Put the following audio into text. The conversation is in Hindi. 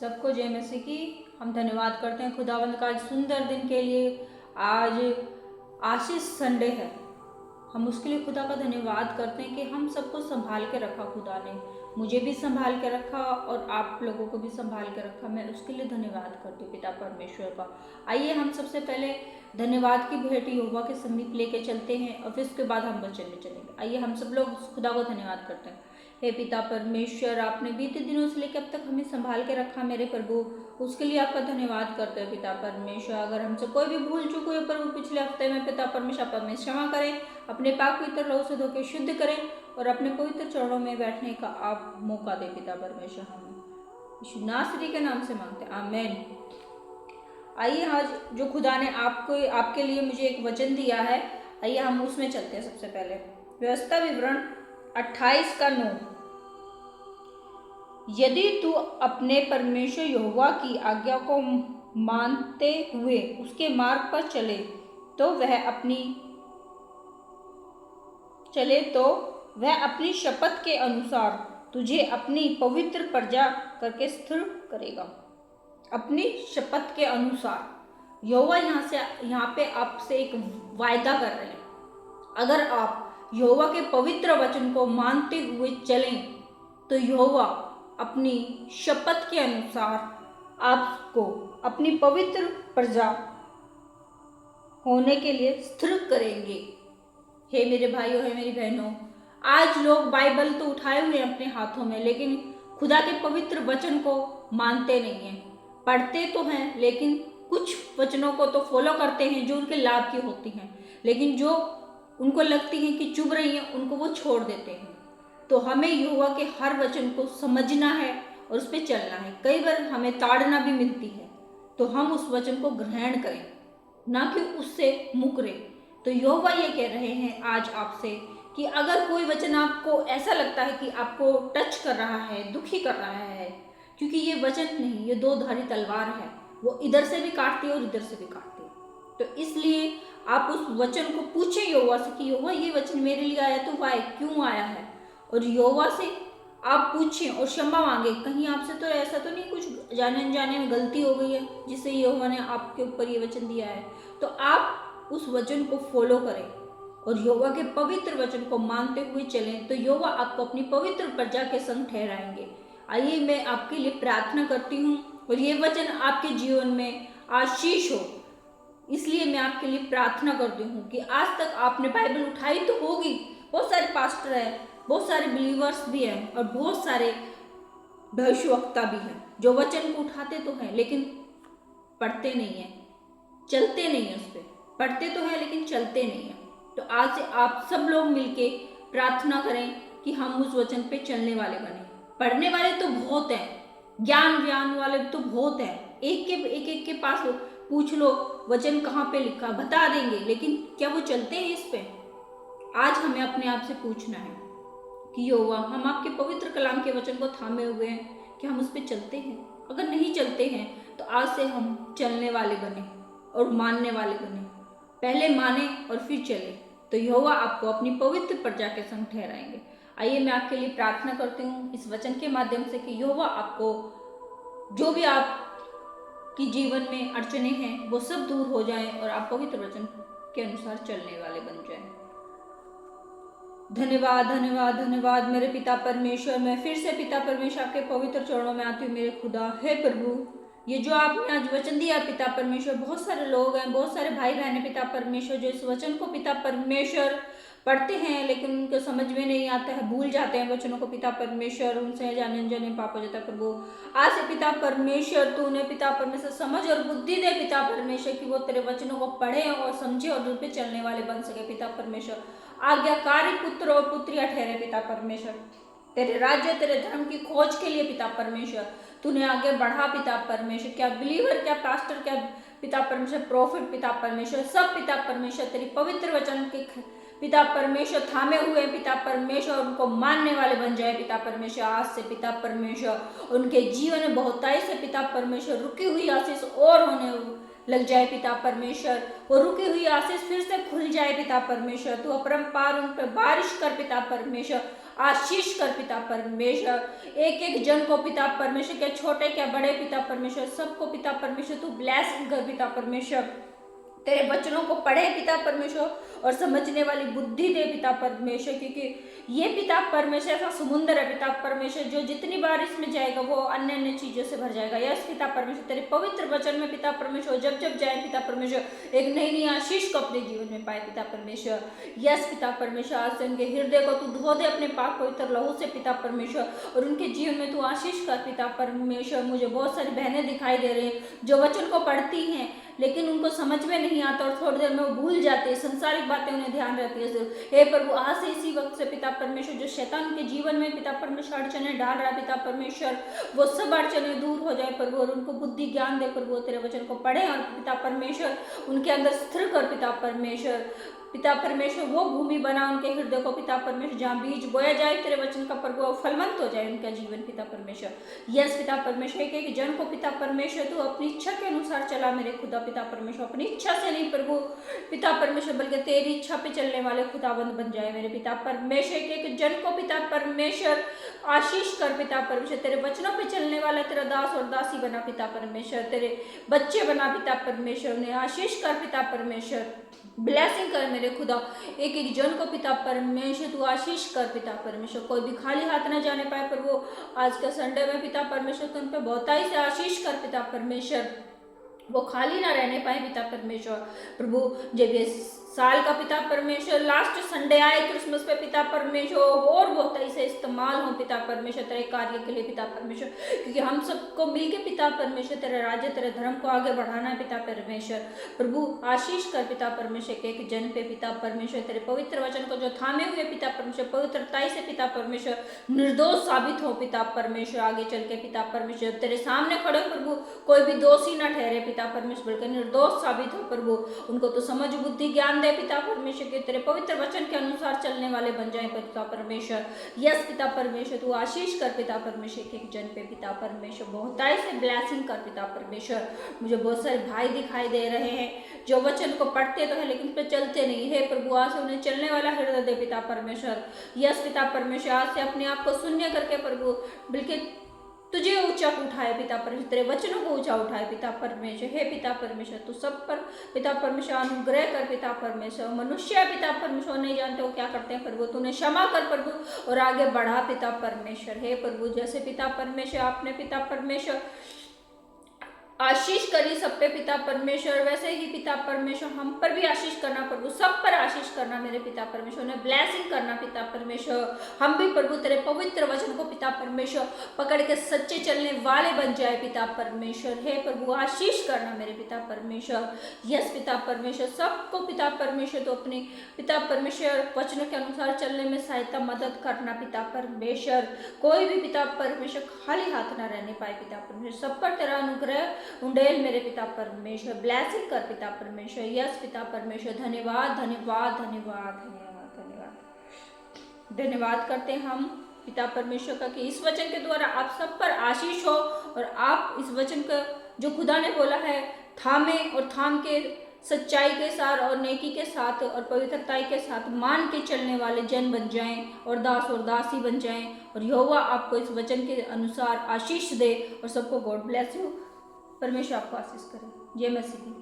सबको जय मसीह की। हम धन्यवाद करते हैं खुदावंद का आज सुंदर दिन के लिए। आज आशीष संडे है। हम उसके लिए खुदा का धन्यवाद करते हैं कि हम सबको संभाल के रखा। खुदा ने मुझे भी संभाल के रखा और आप लोगों को भी संभाल के रखा। मैं उसके लिए धन्यवाद करती हूँ पिता परमेश्वर का। आइए हम सबसे पहले धन्यवाद की भेंट यहोवा के समीप लेके चलते हैं और फिर उसके बाद हम वचन में चलेंगे। आइए हम सब लोग खुदा को धन्यवाद करते हैं। हे पिता परमेश्वर, आपने बीते दिनों से लेकर अब तक हमें संभाल के रखा मेरे प्रभु, उसके लिए आपका धन्यवाद करते हैं पिता परमेश्वर। अगर हमसे कोई भी भूल चूक हुई प्रभु पिछले हफ्ते में, पिता परमेश्वर आप हमें क्षमा करें, अपने पाक पवित्र लहू से धो के शुद्ध करें और अपने पवित्र चरणों में बैठने का आप मौका दें पिता परमेश्वर। हमें यीशु नासरी के नाम से मांगते हैं, आमीन। आइए आज जो खुदा ने आपके लिए मुझे एक वचन दिया है, आइए हम उसमें चलते हैं। सबसे पहले व्यवस्था विवरण 28:9। यदि तू अपने परमेश्वर यहोवा की आज्ञा को मानते हुए उसके मार्ग पर चले तो वह अपनी शपथ के अनुसार तुझे अपनी पवित्र प्रजा करके स्थिर करेगा। अपनी शपथ के अनुसार यहोवा यहाँ पे आपसे एक वायदा कर रहे हैं। अगर आप यहोवा के पवित्र वचन को मानते हुए चलें तो यहोवा अपनी शपथ के अनुसार आपको अपनी पवित्र प्रजा होने के लिए स्थिर करेंगे। हे मेरे भाइयों, हे मेरी बहनों, आज लोग बाइबल तो उठाए हुए हैं अपने हाथों में, लेकिन खुदा के पवित्र वचन को मानते नहीं हैं। पढ़ते तो हैं लेकिन कुछ वचनों को तो फॉलो करते हैं जो उनके लाभ की होती हैं, लेकिन जो उनको लगती हैं कि चुभ रही हैं उनको वो छोड़ देते हैं। तो हमें यहोवा के हर वचन को समझना है और उस पर चलना है। कई बार हमें ताड़ना भी मिलती है, तो हम उस वचन को ग्रहण करें, ना कि उससे मुकरें। तो यहोवा ये कह रहे हैं आज आपसे कि अगर कोई वचन आपको ऐसा लगता है कि आपको टच कर रहा है, दुखी कर रहा है, क्योंकि ये वचन नहीं, ये दो धारी तलवार है, वो इधर से भी काटती है और इधर से भी काटती है। तो इसलिए आप उस वचन को पूछें यहोवा से कि यहोवा ये वचन मेरे लिए आया तो वाय क्यों आया है, और यहोवा से आप पूछें और क्षमा मांगे। कहीं आपसे तो ऐसा तो नहीं कुछ जाने अनजाने में गलती हो गई है जिससे यहोवा ने आपके ऊपर ये वचन दिया है, तो आप उस वचन को फॉलो करें और यहोवा के पवित्र वचन को मानते हुए चलें, तो यहोवा आपको अपनी पवित्र प्रजा के संग ठहराएंगे। आइए मैं आपके लिए प्रार्थना करती हूँ और ये वचन आपके जीवन में आशीष हो, इसलिए मैं आपके लिए प्रार्थना करती हूँ कि आज तक आपने बाइबल उठाई तो होगी। बहुत सारे पास्टर हैं, बहुत सारे बिलीवर्स भी हैं और बहुत सारे भविष्यवक्ता भी हैं जो वचन को उठाते तो हैं लेकिन पढ़ते नहीं हैं, चलते नहीं हैं उस पर। पढ़ते तो हैं लेकिन चलते नहीं हैं। तो आज से आप सब लोग मिलके प्रार्थना करें कि हम उस वचन पे चलने वाले बने। पढ़ने वाले तो बहुत हैं, ज्ञान वाले तो बहुत हैं, एक के पास पूछ लो वचन कहाँ पे लिखा, बता देंगे, लेकिन क्या वो चलते हैं इस पे? आज हमें अपने आप से पूछना है कि यहोवा, हम आपके पवित्र कलाम के वचन को थामे हुए हैं कि हम उस पर चलते हैं? अगर नहीं चलते हैं तो आज से हम चलने वाले बने और मानने वाले बने। पहले माने और फिर चले, तो यहोवा आपको अपनी पवित्र प्रजा के संग ठहराएंगे। आइए मैं आपके लिए प्रार्थना करती हूँ इस वचन के माध्यम से कि यहोवा आपको जो भी आपकी जीवन में अड़चने हैं वो सब दूर हो जाएं और आप पवित्र वचन के अनुसार चलने वाले बन जाएं। धन्यवाद धन्यवाद धन्यवाद मेरे पिता परमेश्वर। मैं फिर से पिता परमेश्वर आपके पवित्र चरणों में आती हूँ मेरे खुदा। हे प्रभु, ये जो आपने आज वचन दिया पिता परमेश्वर, बहुत सारे लोग हैं, बहुत सारे भाई बहन हैं पिता परमेश्वर, जो इस वचन को पिता परमेश्वर पढ़ते हैं लेकिन उनको समझ में नहीं आता है, भूल जाते हैं वचनों को पिता परमेश्वर, उनसे जाने अनजाने पाप हो जाता है। प्रभु आज से पिता परमेश्वर तू उन्हें पिता परमेश्वर समझ और बुद्धि दे पिता परमेश्वर कि वो तेरे वचनों को पढ़े और समझे और उन पे चलने वाले बन सके पिता परमेश्वर। आज्ञाकारी पुत्र और पुत्रियां ठहरे पिता परमेश्वर, तेरे राज्य तेरे धर्म की खोज के लिए पिता परमेश्वर तूने आगे बढ़ा पिता परमेश्वर। क्या बिलीवर, क्या पास्टर, क्या पिता परमेश्वर प्रॉफिट पिता परमेश्वर, सब पिता परमेश्वर तेरी पवित्र वचन के पिता परमेश्वर थामे हुए पिता परमेश्वर, उनको मानने वाले बन जाए पिता परमेश्वर। आज से पिता परमेश्वर उनके जीवन में बहुताई से पिता परमेश्वर रुकी हुई आशीष और होने लग जाए पिता परमेश्वर, वो रुकी हुई आशीष फिर से खुल जाए पिता परमेश्वर। तू अपरंपार उन पर बारिश कर पिता परमेश्वर। आशीष कर पिता परमेश्वर। एक एक जन को पिता परमेश्वर, क्या छोटे क्या बड़े पिता परमेश्वर, सबको पिता परमेश्वर तू ब्लेसिंग कर पिता परमेश्वर। तेरे बच्चों को पढ़े पिता परमेश्वर और समझने वाली बुद्धि दे पिता परमेश्वर, क्योंकि ये पिता परमेश्वर ऐसा समुद्र है पिता परमेश्वर, जो जितनी बार इसमें जाएगा वो अन्य अन्य चीजों से भर जाएगा। यस पिता परमेश्वर, तेरे पवित्र वचन में पिता परमेश्वर जब जब जाए पिता परमेश्वर एक नई नई आशीष को अपने जीवन में पाए पिता परमेश्वर। यस पिता परमेश्वर, आज से उनके हृदय को तू धो दे अपने पाक पवित्र लहू से पिता परमेश्वर, और उनके जीवन में तू आशीष कर पिता परमेश्वर। मुझे बहुत सारी बहनें दिखाई दे रही हैं जो वचन को पढ़ती हैं लेकिन उनको समझ में नहीं आता और थोड़ी देर में वो भूल जाते हैं, संसारिक बातें उन्हें ध्यान रहती है। हे प्रभु, आज से इसी वक्त से पिता परमेश्वर जो शैतान उनके जीवन में पिता परमेश्वर अड़चने डाल रहा है पिता परमेश्वर, वो सब अड़चने दूर हो जाए प्रभु, और उनको बुद्धि ज्ञान दे प्रभु, तेरे वचन को पढ़े और पिता परमेश्वर उनके अंदर स्थिर कर पिता परमेश्वर। पिता परमेश्वर वो भूमि बना उनके हृदय को पिता परमेश्वर, जहाँ बीज बोया जाए तेरे वचन का प्रभु, फलवंत हो जाए उनका जीवन पिता परमेश्वर। यस पिता परमेश्वर, एक जन को पिता परमेश्वर तू अपनी इच्छा के अनुसार चला मेरे खुदा पिता परमेश्वर, अपनी इच्छा से नहीं प्रभु पिता परमेश्वर, बल्कि तेरी इच्छा पे चलने वाले खुदाबंद बन जाए मेरे पिता परमेश्वर। एक जन को पिता परमेश्वर आशीष कर पिता परमेश्वर, तेरे वचनों पे चलने वाला तेरा दास और दासी बना पिता परमेश्वर, तेरे बच्चे बना पिता परमेश्वर, उन्हें आशीष कर पिता परमेश्वर, ब्लेसिंग कर मेरे खुदा। एक एक जन को पिता परमेश्वर तू आशीष कर पिता परमेश्वर, कोई भी खाली हाथ ना जाने पाए प्रभु। आज का संडे में पिता परमेश्वर तुम पे बहुताई से आशीष कर पिता परमेश्वर, वो खाली ना रहने पाए पिता परमेश्वर। प्रभु जब ये साल का पिता परमेश्वर लास्ट संडे आए क्रिसमस पे पिता परमेश्वर, और बहुत से इस्तेमाल हो पिता परमेश्वर तेरे कार्य के लिए पिता परमेश्वर, क्योंकि हम सबको मिलके पिता परमेश्वर तेरे राज्य तेरे धर्म को आगे बढ़ाना है पिता परमेश्वर। प्रभु आशीष कर पिता परमेश्वर के एक जन पे पिता परमेश्वर, तेरे पवित्र वचन को जो थामे हुए पिता परमेश्वर, पवित्रताई से पिता परमेश्वर निर्दोष साबित हो पिता परमेश्वर, आगे चल के पिता परमेश्वर तेरे सामने खड़े प्रभु, कोई भी दोषी ना ठहरे पिता परमेश्वर, बल्कि निर्दोष साबित हो प्रभु, उनको तो समझ बुद्धि ज्ञान दे पिता परमेश्वर के, तेरे पवित्र वचन के अनुसार चलने वाले बन जाए पिता परमेश्वर। यस पिता परमेश्वर तू आशीष कर पिता परमेश्वर के एक जन पे पिता परमेश्वर, बहुताई से ब्लेसिंग कर पिता परमेश्वर। मुझे बहुत सारे भाई दिखाई दे रहे हैं जो वचन को पढ़ते तो है लेकिन पे चलते नहीं है प्रभु, आज से उन्हें चलने वाला हृदय दे पिता परमेश्वर। यस पिता परमेश्वर, आज से अपने आप को शून्य करके प्रभु बल्कि तुझे ऊंचा उठाए पिता परमेश्वर, तेरे वचनों को ऊंचा उठाए पिता परमेश्वर। हे पिता परमेश्वर तू सब पर पिता परमेश्वर अनुग्रह कर पिता परमेश्वर। मनुष्य पिता परमेश्वर नहीं जानते वो क्या करते हैं प्रभु, तूने क्षमा कर प्रभु और आगे बढ़ा पिता परमेश्वर। हे प्रभु जैसे पिता परमेश्वर आपने पिता परमेश्वर आशीष करी सब पे पिता परमेश्वर, वैसे ही पिता परमेश्वर हम पर भी आशीष करना प्रभु, सब पर आशीष करना मेरे पिता परमेश्वर, उन्हें ब्लेसिंग करना पिता परमेश्वर। हम भी प्रभु तेरे पवित्र वचन को पिता परमेश्वर पकड़ के सच्चे चलने वाले बन जाए पिता परमेश्वर। हे प्रभु आशीष करना मेरे पिता परमेश्वर। यस पिता परमेश्वर, सबको पिता परमेश्वर तो अपने पिता परमेश्वर वचनों के अनुसार चलने में सहायता मदद करना पिता परमेश्वर। कोई भी पिता परमेश्वर खाली हाथ ना रहने पाए पिता परमेश्वर, सब पर तेरा अनुग्रह उंडेल मेरे पिता परमेश्वर, ब्लेसिंग कर पिता परमेश्वर। यस पिता परमेश्वर, धन्यवाद धन्यवाद धन्यवाद धन्यवाद धन्यवाद धन्यवाद करते हैं हम पिता परमेश्वर का कि इस वचन के द्वारा आप सब पर आशीष हो, और आप इस वचन का जो खुदा ने बोला है थामे और थाम के सच्चाई के साथ और नेकी के साथ और पवित्रताई के साथ मान के चलने वाले जन बन जाएं और दास और दासी बन जाएं, और यहोवा आपको इस वचन के अनुसार आशीष दे और सबको गॉड ब्लेस यू। परमेश्वर आपको आशीष करे। जय मसीह।